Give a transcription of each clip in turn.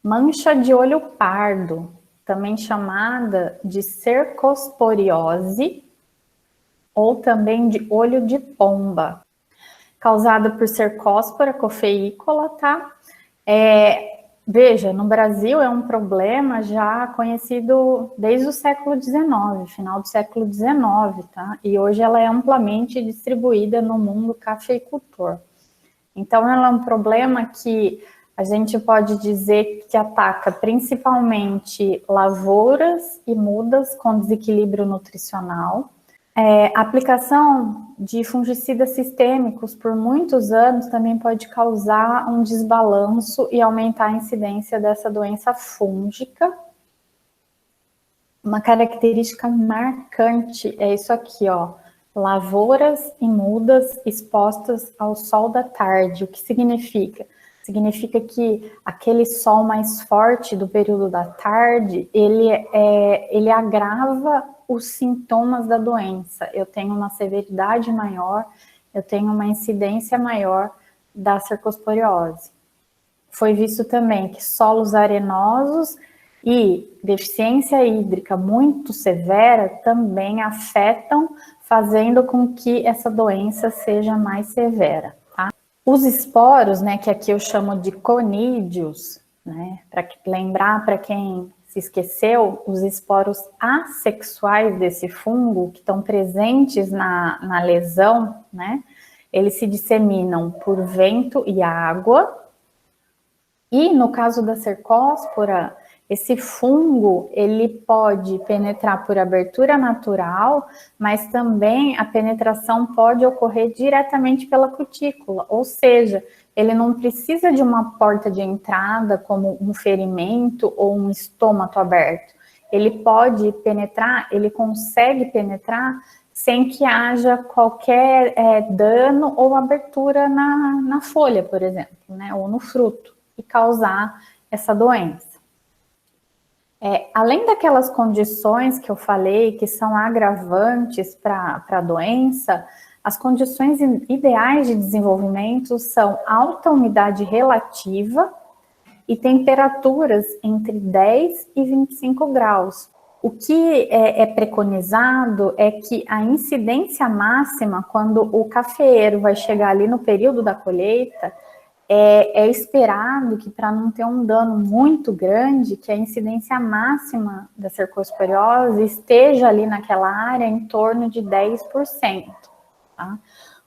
Mancha de olho pardo, também chamada de cercosporiose ou também de olho de pomba, causada por Cercospora coffeicola, tá? Veja, no Brasil é um problema já conhecido desde o século XIX, final do século XIX, tá? E hoje ela é amplamente distribuída no mundo cafeicultor. Então, ela é um problema que a gente pode dizer que ataca principalmente lavouras e mudas com desequilíbrio nutricional. A aplicação de fungicidas sistêmicos por muitos anos também pode causar um desbalanço e aumentar a incidência dessa doença fúngica. Uma característica marcante é isso aqui, ó. Lavouras e mudas expostas ao sol da tarde. O que significa? Significa que aquele sol mais forte do período da tarde, ele agrava os sintomas da doença. Eu tenho uma severidade maior, eu tenho uma incidência maior da cercosporiose. Foi visto também que solos arenosos e deficiência hídrica muito severa também afetam, fazendo com que essa doença seja mais severa, tá? Os esporos, né, que aqui eu chamo de conídeos, né, para lembrar para quem se esqueceu, os esporos assexuais desse fungo, que estão presentes na lesão, né, eles se disseminam por vento e água. E no caso da cercospora, esse fungo, ele pode penetrar por abertura natural, mas também a penetração pode ocorrer diretamente pela cutícula, ou seja, ele não precisa de uma porta de entrada, como um ferimento ou um estômago aberto. Ele pode penetrar, ele consegue penetrar sem que haja qualquer dano ou abertura na folha, por exemplo, né, ou no fruto, e causar essa doença. Além daquelas condições que eu falei, que são agravantes para a doença, as condições ideais de desenvolvimento são alta umidade relativa e temperaturas entre 10 e 25 graus. O que é preconizado é que a incidência máxima, quando o cafeeiro vai chegar ali no período da colheita, é esperado que, para não ter um dano muito grande, que a incidência máxima da cercosporiose esteja ali naquela área em torno de 10%. Tá?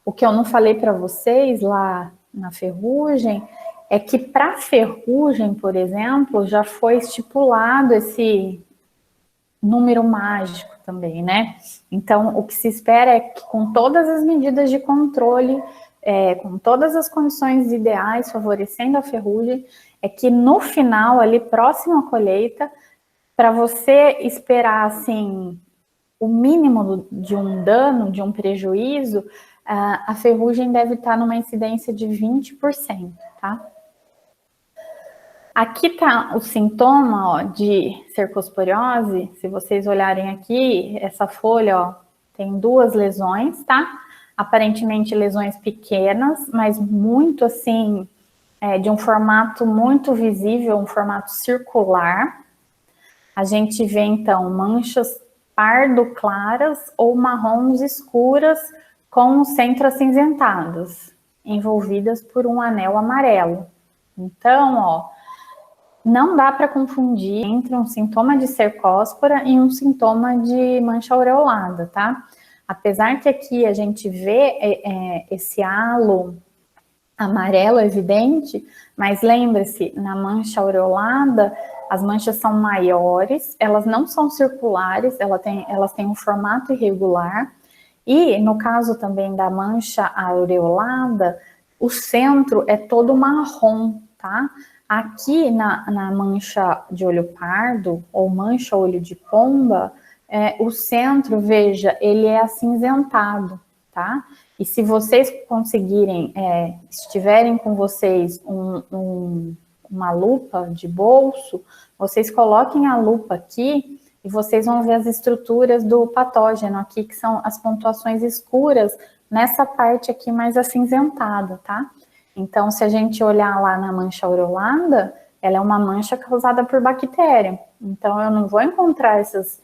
O que eu não falei para vocês lá na ferrugem é que para ferrugem, por exemplo, já foi estipulado esse número mágico também, né? Então, o que se espera é que, com todas as medidas de controle, com todas as condições ideais favorecendo a ferrugem, é que no final, ali próximo à colheita, para você esperar assim o mínimo de um dano, de um prejuízo, a ferrugem deve estar numa incidência de 20%, tá? Aqui tá o sintoma, ó, de cercosporiose. Se vocês olharem aqui, essa folha, ó, tem 2 lesões, tá? Aparentemente lesões pequenas, mas muito assim, de um formato muito visível, um formato circular. A gente vê então manchas pardo claras ou marrons escuras com o centro acinzentadas, envolvidas por um anel amarelo. Então, ó, não dá para confundir entre um sintoma de cercospora e um sintoma de mancha aureolada, tá? Apesar que aqui a gente vê esse halo amarelo evidente, mas lembre-se, na mancha aureolada, as manchas são maiores, elas não são circulares, elas têm um formato irregular, e no caso também da mancha aureolada, o centro é todo marrom, tá? Aqui na mancha de olho pardo, ou mancha olho de pomba, o centro, veja, ele é acinzentado, tá? E se vocês conseguirem, estiverem com vocês uma lupa de bolso, vocês coloquem a lupa aqui e vocês vão ver as estruturas do patógeno aqui, que são as pontuações escuras nessa parte aqui mais acinzentada, tá? Então, se a gente olhar lá na mancha aureolada, ela é uma mancha causada por bactéria. Então, eu não vou encontrar essas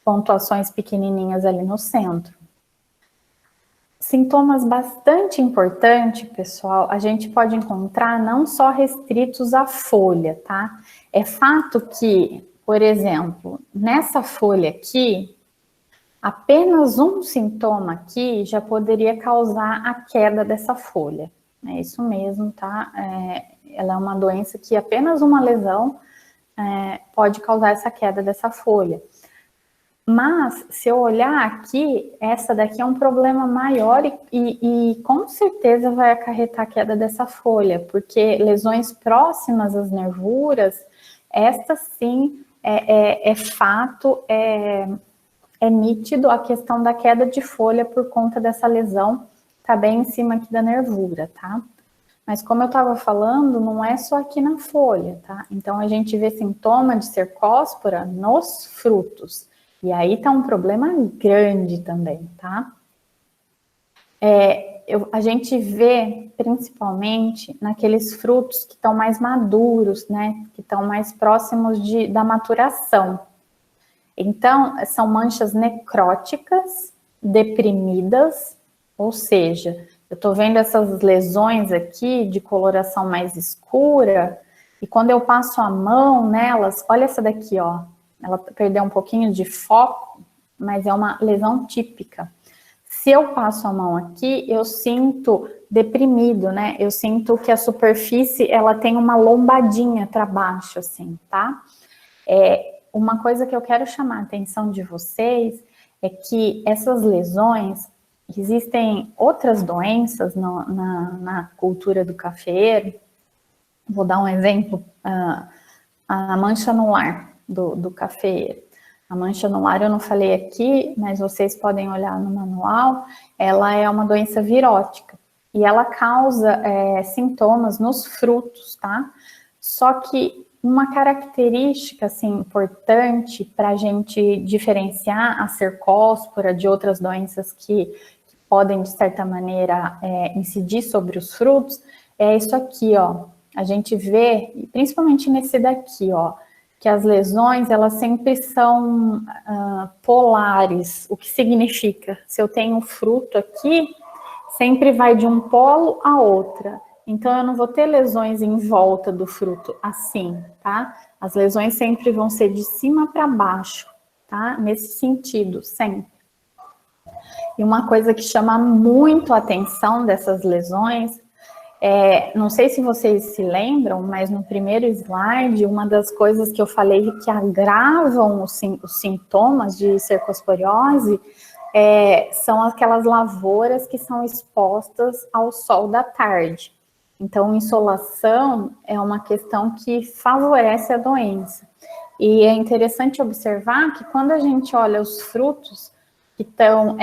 pontuações pequenininhas ali no centro. Sintomas bastante importantes, pessoal, a gente pode encontrar não só restritos à folha, tá? É fato que, por exemplo, nessa folha aqui, apenas um sintoma aqui já poderia causar a queda dessa folha. É isso mesmo, tá? Ela é uma doença que apenas uma lesão pode causar essa queda dessa folha. Mas, se eu olhar aqui, essa daqui é um problema maior e com certeza vai acarretar a queda dessa folha, porque lesões próximas às nervuras, esta sim é fato, é nítido a questão da queda de folha por conta dessa lesão, tá bem em cima aqui da nervura, tá? Mas como eu estava falando, não é só aqui na folha, tá? Então, a gente vê sintoma de cercóspora nos frutos. E aí tá um problema grande também, tá? A gente vê principalmente naqueles frutos que estão mais maduros, né? Que estão mais próximos da maturação. Então, são manchas necróticas, deprimidas, ou seja, eu tô vendo essas lesões aqui de coloração mais escura, e quando eu passo a mão nelas, olha essa daqui, ó. Ela perdeu um pouquinho de foco, mas é uma lesão típica. Se eu passo a mão aqui, eu sinto deprimido, né? Eu sinto que a superfície, ela tem uma lombadinha para baixo, assim, tá? Uma coisa que eu quero chamar a atenção de vocês é que essas lesões, existem outras doenças na cultura do cafeeiro. Vou dar um exemplo, a mancha anular do cafeeiro. A mancha anular eu não falei aqui, mas vocês podem olhar no manual, ela é uma doença virótica e ela causa sintomas nos frutos, tá? Só que uma característica assim, importante para a gente diferenciar a cercóspora de outras doenças que podem, de certa maneira, incidir sobre os frutos, é isso aqui, ó. A gente vê, principalmente nesse daqui, ó, que as lesões, elas sempre são polares. O que significa? Se eu tenho um fruto aqui, sempre vai de um polo a outra. Então, eu não vou ter lesões em volta do fruto assim, tá? As lesões sempre vão ser de cima para baixo, tá? Nesse sentido, sempre. E uma coisa que chama muito a atenção dessas lesões, não sei se vocês se lembram, mas no primeiro slide, uma das coisas que eu falei que agravam os sintomas de cercosporiose são aquelas lavouras que são expostas ao sol da tarde. Então, insolação é uma questão que favorece a doença. E é interessante observar que quando a gente olha os frutos que estão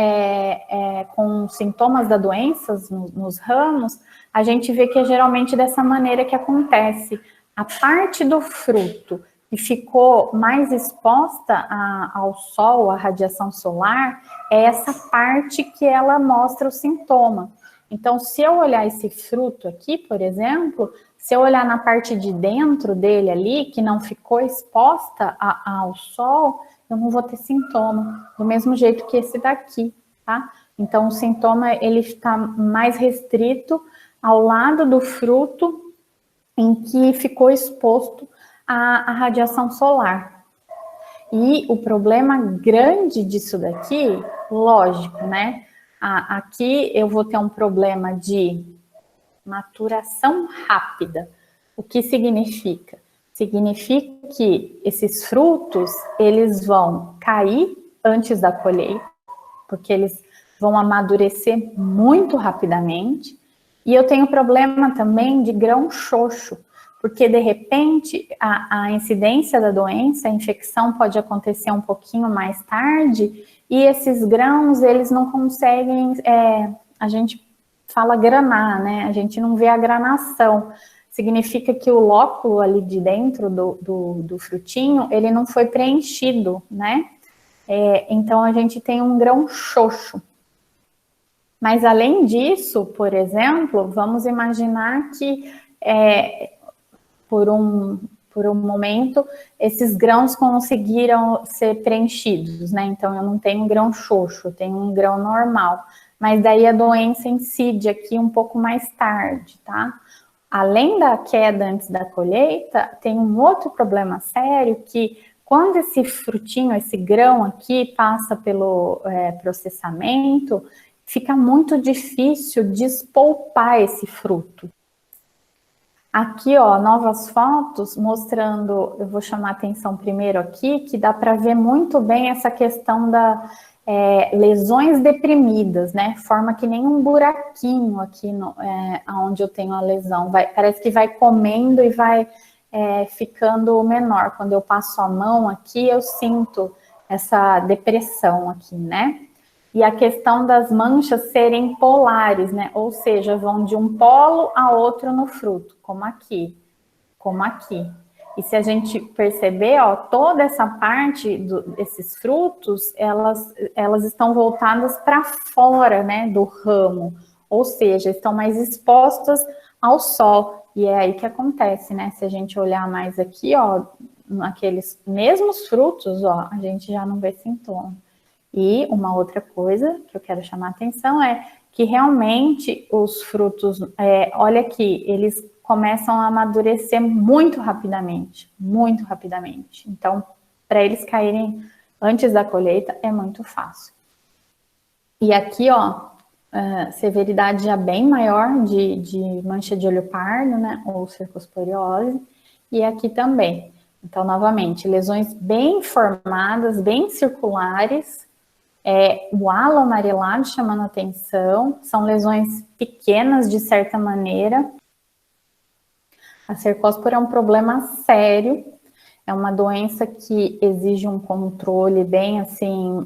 com sintomas da doença nos ramos, a gente vê que é geralmente dessa maneira que acontece. A parte do fruto que ficou mais exposta ao sol, à radiação solar, é essa parte que ela mostra o sintoma. Então, se eu olhar esse fruto aqui, por exemplo, se eu olhar na parte de dentro dele ali, que não ficou exposta ao sol, eu não vou ter sintoma, do mesmo jeito que esse daqui, tá? Então, o sintoma, ele está mais restrito ao lado do fruto em que ficou exposto à radiação solar. E o problema grande disso daqui, lógico, né? Aqui eu vou ter um problema de maturação rápida. O que significa? Significa que esses frutos, eles vão cair antes da colheita, porque eles vão amadurecer muito rapidamente. E eu tenho problema também de grão xoxo, porque de repente a incidência da doença, a infecção pode acontecer um pouquinho mais tarde, e esses grãos, eles não conseguem, a gente fala granar, né? A gente não vê a granação. Significa que o lóculo ali de dentro do frutinho, ele não foi preenchido, né? Então, a gente tem um grão xoxo. Mas, além disso, por exemplo, vamos imaginar que por por um momento, esses grãos conseguiram ser preenchidos, né? Então, eu não tenho um grão xoxo, eu tenho um grão normal. Mas daí a doença incide aqui um pouco mais tarde, tá? Além da queda antes da colheita, tem um outro problema sério que quando esse frutinho, esse grão aqui passa pelo processamento, fica muito difícil despolpar esse fruto. Aqui, ó, novas fotos mostrando, eu vou chamar a atenção primeiro aqui, que dá para ver muito bem essa questão da lesões deprimidas, né? Forma que nem um buraquinho aqui onde eu tenho a lesão. Parece que vai comendo e vai ficando menor. Quando eu passo a mão aqui, eu sinto essa depressão aqui, né? E a questão das manchas serem polares, né? Ou seja, vão de um polo a outro no fruto, como aqui, como aqui. E se a gente perceber, ó, toda essa parte desses frutos, elas estão voltadas para fora, né, do ramo. Ou seja, estão mais expostas ao sol. E é aí que acontece, né? Se a gente olhar mais aqui, ó, naqueles mesmos frutos, ó, a gente já não vê sintoma. E uma outra coisa que eu quero chamar a atenção é que realmente os frutos, olha aqui, eles começam a amadurecer muito rapidamente, muito rapidamente. Então, para eles caírem antes da colheita é muito fácil. E aqui, ó, severidade já bem maior de mancha de olho pardo, né, ou cercosporiose, e aqui também. Então, novamente, lesões bem formadas, bem circulares, o halo amarelado chamando atenção, são lesões pequenas de certa maneira. A cercospora é um problema sério, é uma doença que exige um controle bem assim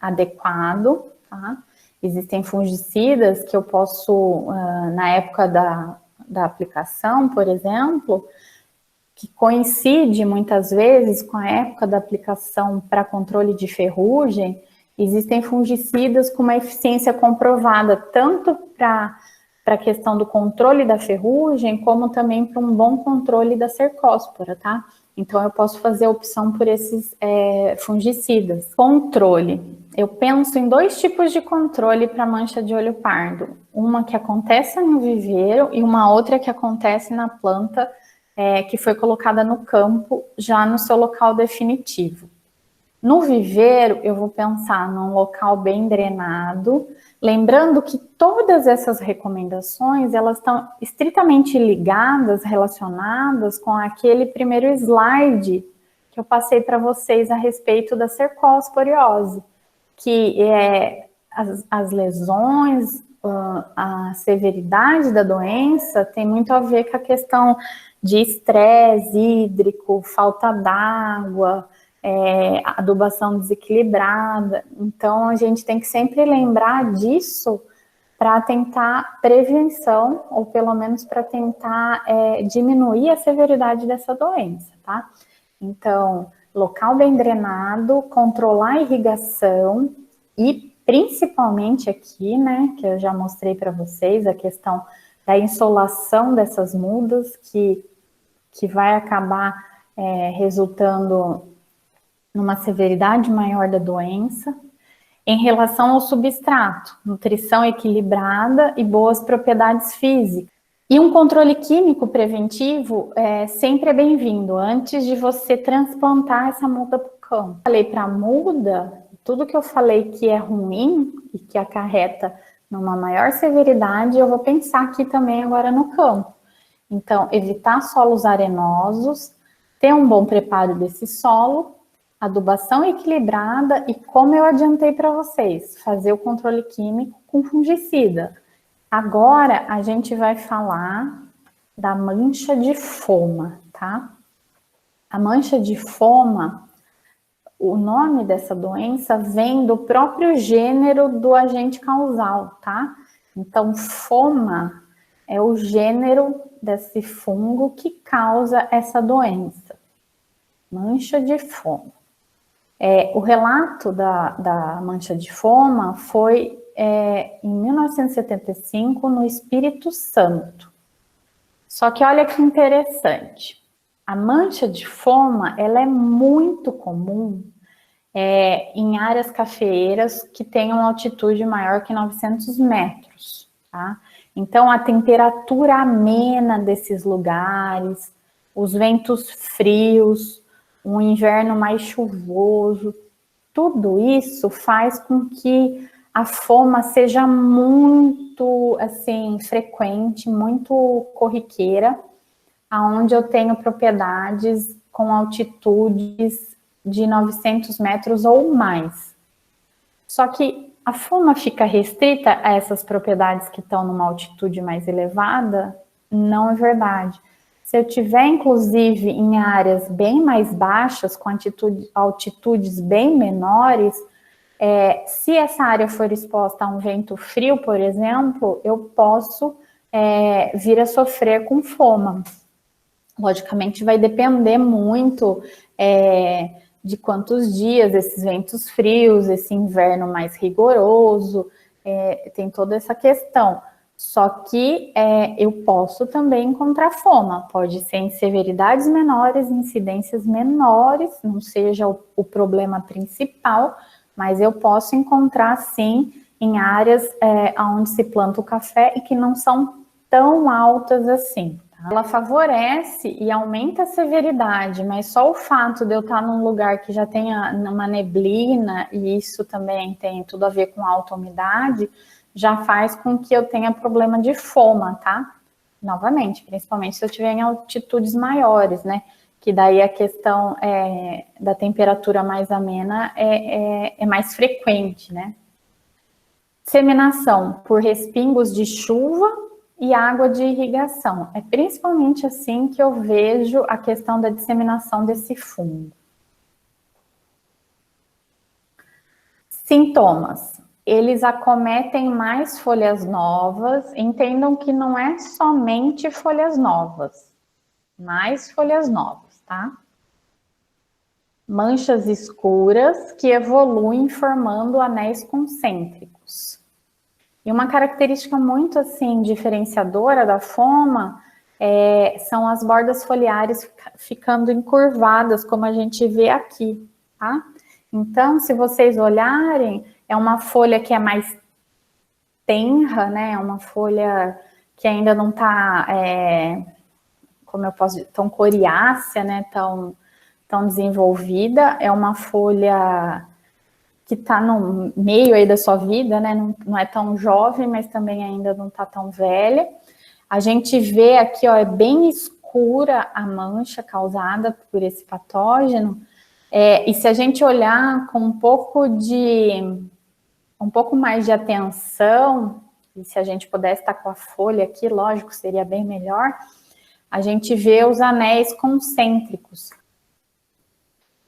adequado, tá? Existem fungicidas que eu posso, na época da aplicação, por exemplo, que coincide muitas vezes com a época da aplicação para controle de ferrugem, existem fungicidas com uma eficiência comprovada, tanto para a questão do controle da ferrugem, como também para um bom controle da cercospora, tá? Então, eu posso fazer a opção por esses fungicidas. Controle. Eu penso em dois tipos de controle para mancha de olho pardo. Uma que acontece no viveiro e uma outra que acontece na planta que foi colocada no campo, já no seu local definitivo. No viveiro, eu vou pensar num local bem drenado, lembrando que todas essas recomendações, elas estão estritamente ligadas, relacionadas com aquele primeiro slide que eu passei para vocês a respeito da cercosporiose, que é as lesões, a severidade da doença tem muito a ver com a questão de estresse hídrico, falta d'água, adubação desequilibrada. Então, a gente tem que sempre lembrar disso para tentar prevenção, ou pelo menos para tentar diminuir a severidade dessa doença, tá? Então, local bem drenado, controlar a irrigação e principalmente aqui, né, que eu já mostrei para vocês, a questão da insolação dessas mudas, que vai acabar resultando numa severidade maior da doença. Em relação ao substrato, nutrição equilibrada e boas propriedades físicas. E um controle químico preventivo sempre é bem-vindo, antes de você transplantar essa muda para o campo. Falei para a muda, tudo que eu falei que é ruim e que acarreta numa maior severidade, eu vou pensar aqui também agora no campo. Então, evitar solos arenosos, ter um bom preparo desse solo, adubação equilibrada e, como eu adiantei para vocês, fazer o controle químico com fungicida. Agora, a gente vai falar da mancha de foma, tá? A mancha de foma, o nome dessa doença vem do próprio gênero do agente causal, tá? Então, foma é o gênero desse fungo que causa essa doença. Mancha de foma. O relato da mancha de foma foi em 1975 no Espírito Santo. Só que olha que interessante. A mancha de foma, ela é muito comum em áreas cafeeiras que tenham altitude maior que 900 metros, tá? Então, a temperatura amena desses lugares, os ventos frios, um inverno mais chuvoso, tudo isso faz com que a foma seja muito, assim, frequente, muito corriqueira, aonde eu tenho propriedades com altitudes de 900 metros ou mais. Só que a foma fica restrita a essas propriedades que estão numa altitude mais elevada? Não é verdade. Se eu tiver, inclusive, em áreas bem mais baixas, com altitudes bem menores, se essa área for exposta a um vento frio, por exemplo, eu posso vir a sofrer com foma. Logicamente, vai depender muito de quantos dias esses ventos frios, esse inverno mais rigoroso, tem toda essa questão. Só que eu posso também encontrar foma, pode ser em severidades menores, incidências menores, não seja o problema principal, mas eu posso encontrar sim em áreas onde se planta o café e que não são tão altas assim. Ela favorece e aumenta a severidade, mas só o fato de eu estar num lugar que já tenha uma neblina, e isso também tem tudo a ver com alta umidade, já faz com que eu tenha problema de foma, tá? Novamente, principalmente se eu estiver em altitudes maiores, né? Que daí a questão da temperatura mais amena é mais frequente, né? Disseminação por respingos de chuva e água de irrigação. É principalmente assim que eu vejo a questão da disseminação desse fungo. Sintomas. Eles acometem mais folhas novas. Entendam que não é somente folhas novas, mais folhas novas, tá? Manchas escuras que evoluem formando anéis concêntricos. E uma característica muito assim diferenciadora da foma são as bordas foliares ficando encurvadas, como a gente vê aqui, tá? Então, se vocês olharem, é uma folha que é mais tenra, né? É uma folha que ainda não está, como eu posso dizer, tão coriácea, né? Tão desenvolvida. É uma folha que está no meio aí da sua vida, né? Não é tão jovem, mas também ainda não está tão velha. A gente vê aqui, ó, é bem escura a mancha causada por esse patógeno. E se a gente olhar com um pouco mais de atenção, e se a gente pudesse estar com a folha aqui, lógico, seria bem melhor, a gente vê os anéis concêntricos.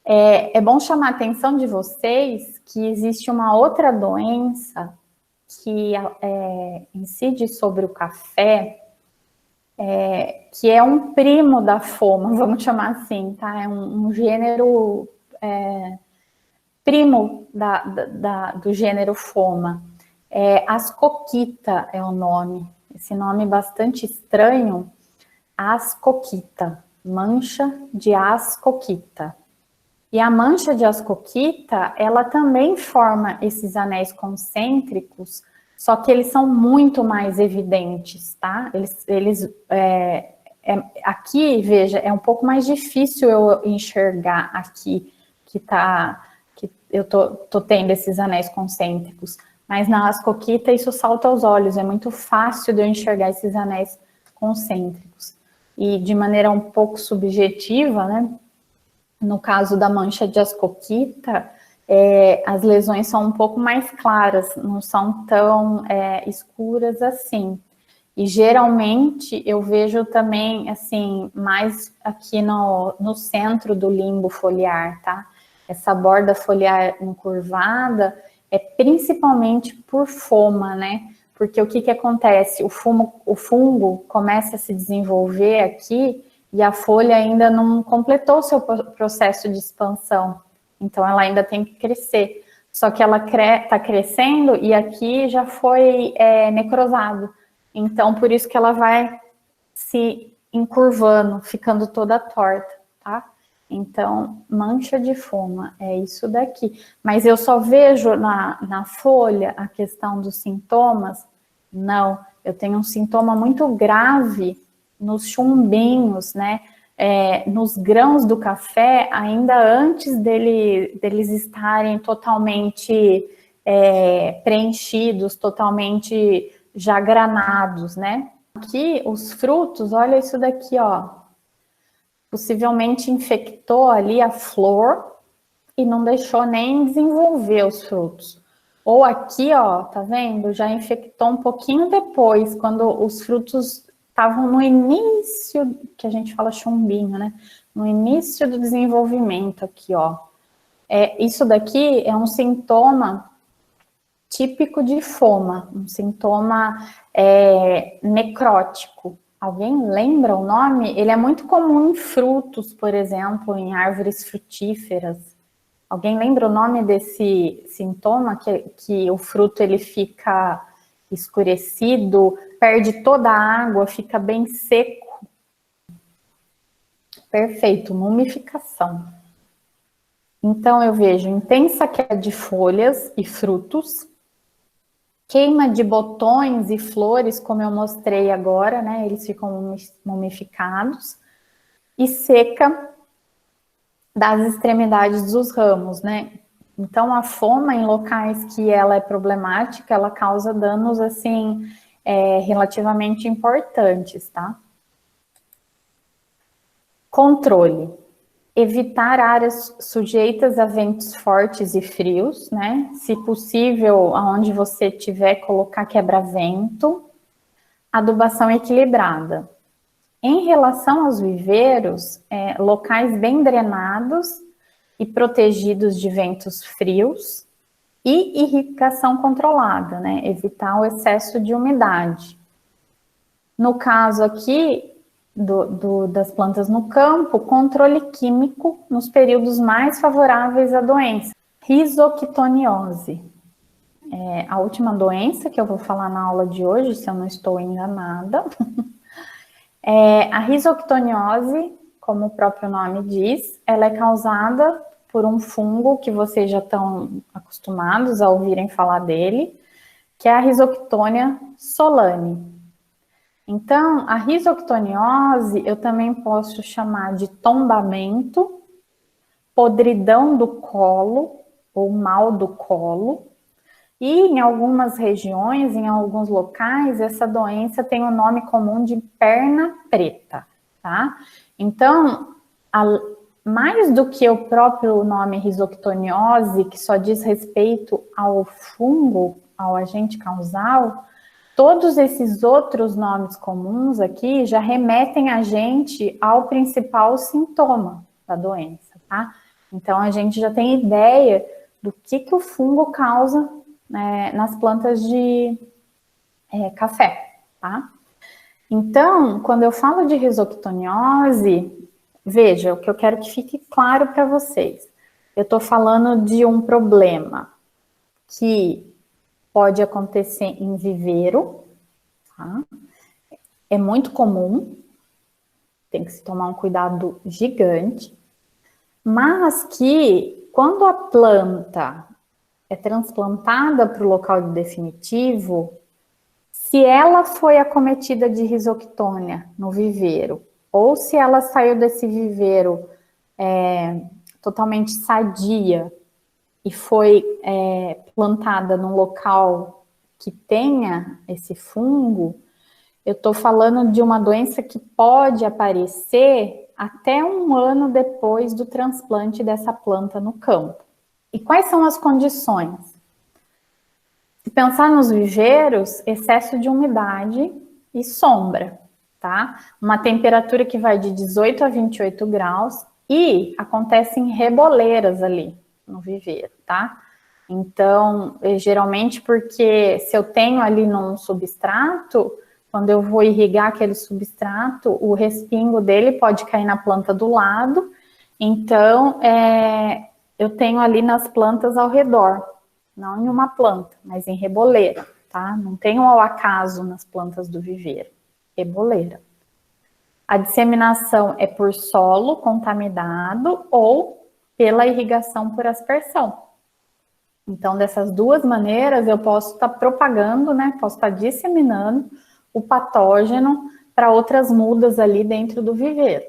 É bom chamar a atenção de vocês que existe uma outra doença que incide sobre o café, que é um primo da foma, vamos chamar assim, tá? É um gênero primo do gênero foma. Ascoquita é o nome, esse nome bastante estranho, ascoquita, mancha de ascoquita. E a mancha de ascoquita, ela também forma esses anéis concêntricos, só que eles são muito mais evidentes, tá? Aqui, veja, é um pouco mais difícil eu enxergar aqui que eu tô tendo esses anéis concêntricos, mas na ascoquita isso salta aos olhos, é muito fácil de eu enxergar esses anéis concêntricos. E de maneira um pouco subjetiva, né? No caso da mancha de ascoquita, as lesões são um pouco mais claras, não são tão escuras assim. E geralmente eu vejo também, assim, mais aqui no centro do limbo foliar, tá? Essa borda foliar encurvada é principalmente por foma, né? Porque o que acontece? O fungo começa a se desenvolver aqui e a folha ainda não completou o seu processo de expansão. Então, ela ainda tem que crescer. Só que ela está crescendo e aqui já foi necrosado. Então, por isso que ela vai se encurvando, ficando toda torta, tá? Então, mancha de foma, é isso daqui. Mas eu só vejo na folha a questão dos sintomas? Não, eu tenho um sintoma muito grave nos chumbinhos, né? Nos grãos do café, ainda antes deles estarem totalmente preenchidos, totalmente já granados, né? Aqui, os frutos, olha isso daqui, ó. Possivelmente infectou ali a flor e não deixou nem desenvolver os frutos. Ou aqui, ó, tá vendo? Já infectou um pouquinho depois, quando os frutos estavam no início, que a gente fala chumbinho, né? No início do desenvolvimento aqui, ó. Isso daqui é um sintoma típico de foma, um sintoma necrótico. Alguém lembra o nome? Ele é muito comum em frutos, por exemplo, em árvores frutíferas. Alguém lembra o nome desse sintoma? Que o fruto ele fica escurecido, perde toda a água, fica bem seco. Perfeito, mumificação. Então eu vejo intensa queda de folhas e frutos, queima de botões e flores, como eu mostrei agora, né? Eles ficam mumificados. E seca das extremidades dos ramos, né? Então, a foma em locais que ela é problemática, ela causa danos, assim, relativamente importantes, tá? Controle. Evitar áreas sujeitas a ventos fortes e frios, né? Se possível, aonde você tiver, colocar quebra-vento. Adubação equilibrada. Em relação aos viveiros, locais bem drenados e protegidos de ventos frios e irrigação controlada, né? Evitar o excesso de umidade. No caso aqui, das plantas no campo, controle químico nos períodos mais favoráveis à doença. Risoctoniose. A última doença que eu vou falar na aula de hoje, se eu não estou enganada. A risoctoniose, como o próprio nome diz, ela é causada por um fungo que vocês já estão acostumados a ouvirem falar dele, que é a Rhizoctonia solani. Então, a risoctoniose eu também posso chamar de tombamento, podridão do colo ou mal do colo. E em algumas regiões, em alguns locais, essa doença tem o nome comum de perna preta, tá? Então, mais do que o próprio nome risoctoniose, que só diz respeito ao fungo, ao agente causal, todos esses outros nomes comuns aqui já remetem a gente ao principal sintoma da doença, tá? Então, a gente já tem ideia do que o fungo causa, né, nas plantas de café, tá? Então, quando eu falo de risoctoniose, veja, o que eu quero que fique claro para vocês. Eu estou falando de um problema que pode acontecer em viveiro, tá? É muito comum, tem que se tomar um cuidado gigante, mas que quando a planta é transplantada para o local definitivo, se ela foi acometida de risoctônia no viveiro, ou se ela saiu desse viveiro totalmente sadia e foi plantada num local que tenha esse fungo, eu estou falando de uma doença que pode aparecer até um ano depois do transplante dessa planta no campo. E quais são as condições? Se pensar nos viveiros, excesso de umidade e sombra, tá? Uma temperatura que vai de 18 a 28 graus e acontecem reboleiras ali no viveiro, tá? Então, geralmente porque se eu tenho ali num substrato, quando eu vou irrigar aquele substrato, o respingo dele pode cair na planta do lado, então eu tenho ali nas plantas ao redor, não em uma planta, mas em reboleira, tá? Não tenho ao acaso nas plantas do viveiro, reboleira. A disseminação é por solo contaminado ou pela irrigação por aspersão. Então, dessas duas maneiras, eu posso estar propagando, né? Posso estar disseminando o patógeno para outras mudas ali dentro do viveiro.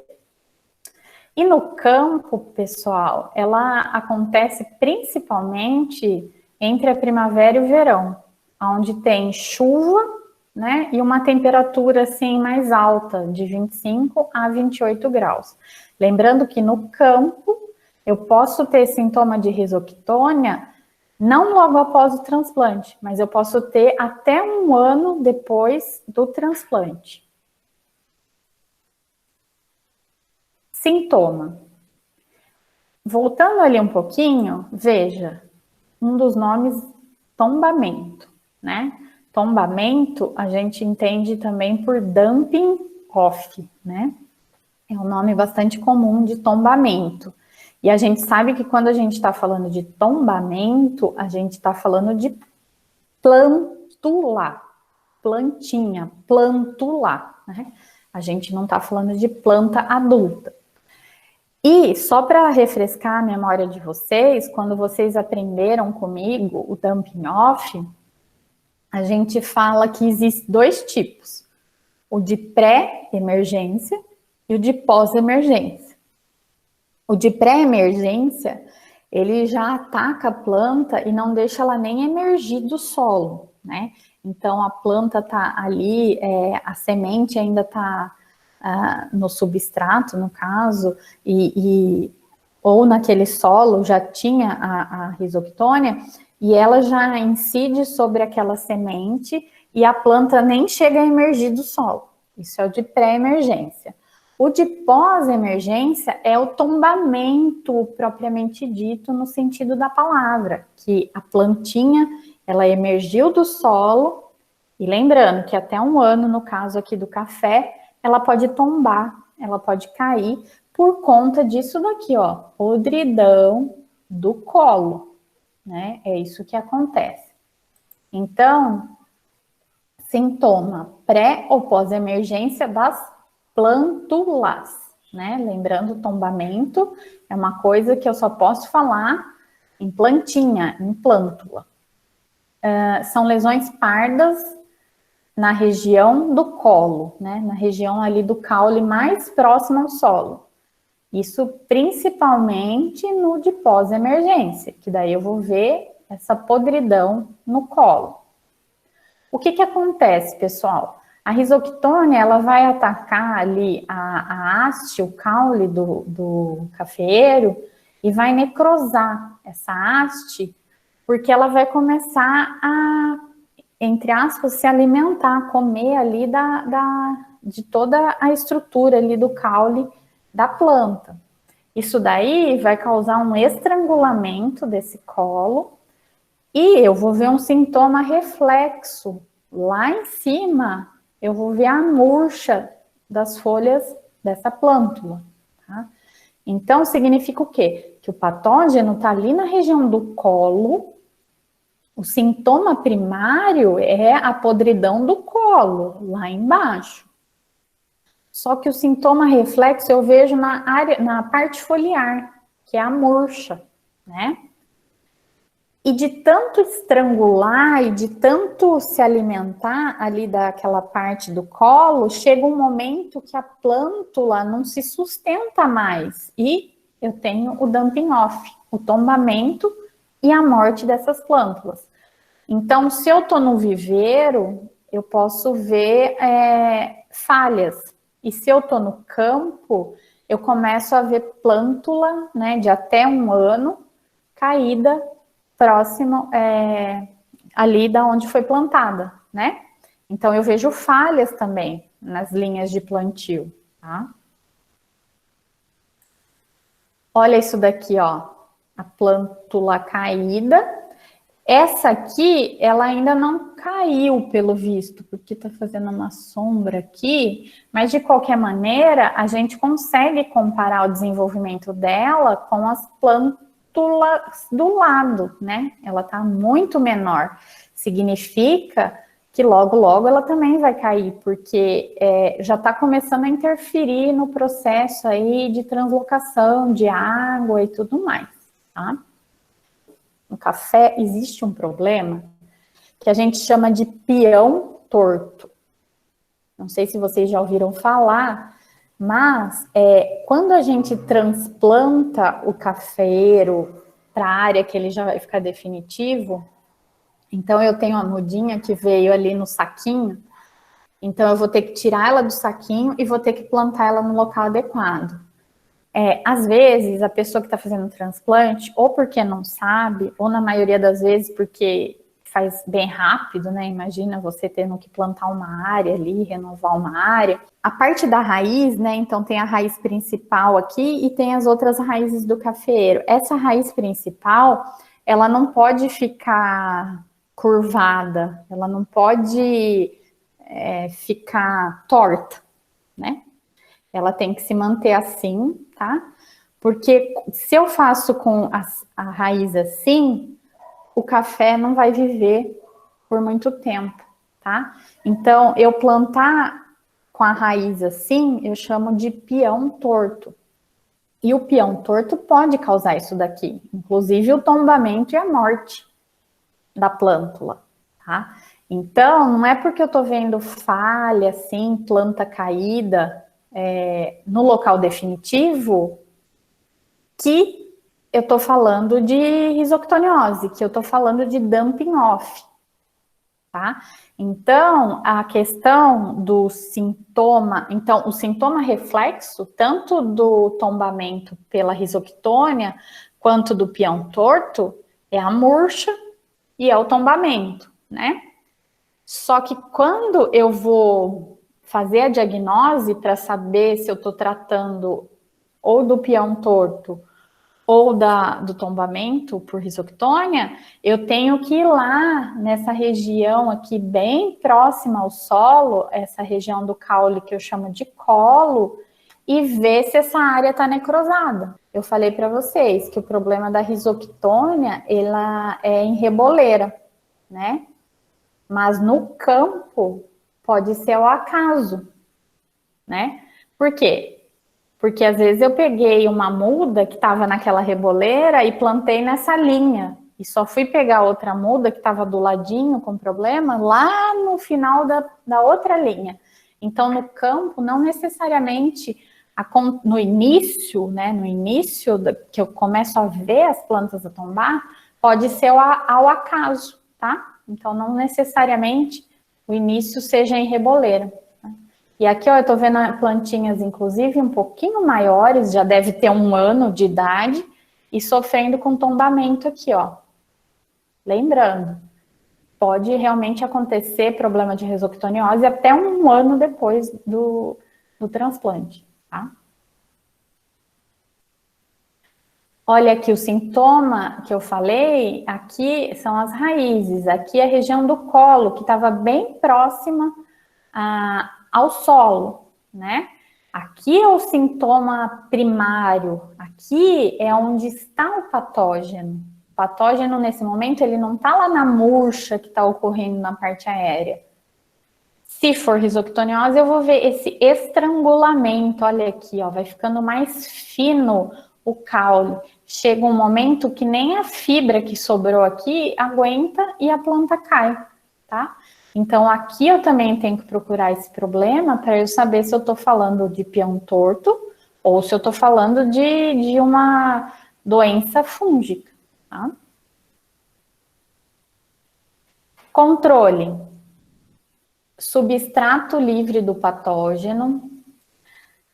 E no campo, pessoal, ela acontece principalmente entre a primavera e o verão, onde tem chuva, né, e uma temperatura assim mais alta, de 25 a 28 graus. Lembrando que no campo eu posso ter sintoma de risoctônia não logo após o transplante, mas eu posso ter até um ano depois do transplante. Sintoma. Voltando ali um pouquinho, veja, um dos nomes, tombamento, né? Tombamento a gente entende também por dumping off, né? É um nome bastante comum de tombamento. E a gente sabe que quando a gente está falando de tombamento, a gente está falando de plântula, plantinha, plântula, né? A gente não está falando de planta adulta. E só para refrescar a memória de vocês, quando vocês aprenderam comigo o dumping off, a gente fala que existem dois tipos, o de pré-emergência e o de pós-emergência. O de pré-emergência, ele já ataca a planta e não deixa ela nem emergir do solo, né? Então, a planta está ali, a semente ainda está no substrato, no caso, ou naquele solo já tinha a risoctônia, e ela já incide sobre aquela semente e a planta nem chega a emergir do solo. Isso é o de pré-emergência. O de pós-emergência é o tombamento propriamente dito no sentido da palavra, que a plantinha, ela emergiu do solo, e lembrando que até um ano, no caso aqui do café, ela pode tombar, ela pode cair por conta disso daqui, ó, podridão do colo, né? É isso que acontece. Então, sintoma pré ou pós-emergência das plântulas, né? Lembrando, tombamento é uma coisa que eu só posso falar em plantinha, em plântula. São lesões pardas na região do colo, né? Na região ali do caule mais próximo ao solo. Isso principalmente no de pós-emergência, que daí eu vou ver essa podridão no colo. O que acontece, pessoal? A risoctônia, ela vai atacar ali a haste, o caule do cafeeiro, e vai necrosar essa haste, porque ela vai começar a, entre aspas, se alimentar, comer ali de toda a estrutura ali do caule da planta. Isso daí vai causar um estrangulamento desse colo, e eu vou ver um sintoma reflexo. Lá em cima, eu vou ver a murcha das folhas dessa plântula. Tá? Então, significa o quê? Que o patógeno está ali na região do colo. O sintoma primário é a podridão do colo, lá embaixo. Só que o sintoma reflexo eu vejo na parte foliar, que é a murcha, né? E de tanto estrangular e de tanto se alimentar ali daquela parte do colo, chega um momento que a plântula não se sustenta mais. E eu tenho o dumping off, o tombamento e a morte dessas plântulas. Então, se eu estou no viveiro, eu posso ver falhas. E se eu estou no campo, eu começo a ver plântula, né, de até um ano, caída próximo ali da onde foi plantada, né? Então, eu vejo falhas também nas linhas de plantio, tá? Olha isso daqui, ó, a plântula caída. Essa aqui, ela ainda não caiu, pelo visto, porque tá fazendo uma sombra aqui, mas de qualquer maneira, a gente consegue comparar o desenvolvimento dela com as plântulas do lado, né? Ela tá muito menor. Significa que logo ela também vai cair, porque já está começando a interferir no processo aí de translocação de água e tudo mais, tá? No café existe um problema que a gente chama de peão torto. Não sei se vocês já ouviram falar, mas quando a gente transplanta o cafeiro para a área que ele já vai ficar definitivo, então eu tenho uma mudinha que veio ali no saquinho, então eu vou ter que tirar ela do saquinho e vou ter que plantar ela no local adequado. Às vezes, a pessoa que está fazendo o transplante, ou porque não sabe, ou na maioria das vezes porque faz bem rápido, né? Imagina você tendo que plantar uma área ali, renovar uma área. A parte da raiz, né? Então tem a raiz principal aqui e tem as outras raízes do cafeiro. Essa raiz principal, ela não pode ficar curvada, ela não pode ficar torta, né? Ela tem que se manter assim, tá? Porque se eu faço com a raiz assim, o café não vai viver por muito tempo, tá? Então, eu plantar com a raiz assim, eu chamo de peão torto. E o peão torto pode causar isso daqui, inclusive o tombamento e a morte da plântula, tá? Então, não é porque eu tô vendo falha, assim, planta caída no local definitivo que eu tô falando de risoctoniose, que eu tô falando de dumping off, tá? Então, a questão do sintoma, então, o sintoma reflexo, tanto do tombamento pela risoctônia, quanto do peão torto, é a murcha e é o tombamento, né? Só que quando eu vou fazer a diagnose para saber se eu estou tratando ou do peão torto ou do tombamento por risoctônia, eu tenho que ir lá nessa região aqui bem próxima ao solo, essa região do caule que eu chamo de colo, e ver se essa área está necrosada. Eu falei para vocês que o problema da risoctônia, ela é em reboleira, né? Mas no campo pode ser ao acaso, né? Por quê? Porque às vezes eu peguei uma muda que estava naquela reboleira e plantei nessa linha. E só fui pegar outra muda que estava do ladinho com problema lá no final da outra linha. Então, no campo, não necessariamente no início, né? No início que eu começo a ver as plantas a tombar, pode ser ao acaso, tá? Então, não necessariamente o início seja em reboleira. E aqui, ó, eu tô vendo plantinhas, inclusive, um pouquinho maiores, já deve ter 1 ano de idade, e sofrendo com tombamento aqui, ó. Lembrando, pode realmente acontecer problema de risoctoniose até 1 ano depois do transplante, tá? Olha aqui o sintoma que eu falei, aqui são as raízes, aqui é a região do colo, que estava bem próxima ao solo, né? Aqui é o sintoma primário, aqui é onde está o patógeno. O patógeno, nesse momento, ele não está lá na murcha que está ocorrendo na parte aérea. Se for risoctoniose, eu vou ver esse estrangulamento, olha aqui, ó, vai ficando mais fino o caule. Chega um momento que nem a fibra que sobrou aqui aguenta e a planta cai, tá? Então, aqui eu também tenho que procurar esse problema para eu saber se eu estou falando de peão torto ou se eu estou falando de uma doença fúngica, tá? Controle. Substrato livre do patógeno.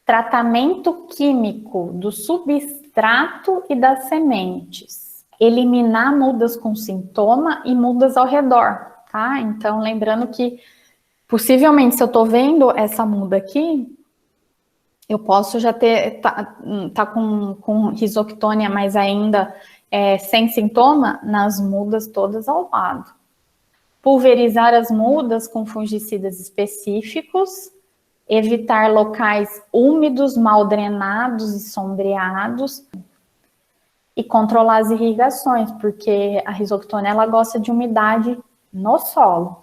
Tratamento químico do substrato e das sementes. Eliminar mudas com sintoma e mudas ao redor. Tá? Então, lembrando que, possivelmente, se eu tô vendo essa muda aqui, eu posso já tá com risoctônia, mas ainda sem sintoma, nas mudas todas ao lado. Pulverizar as mudas com fungicidas específicos, evitar locais úmidos, mal drenados e sombreados, e controlar as irrigações, porque a risoctônia, ela gosta de umidade no solo,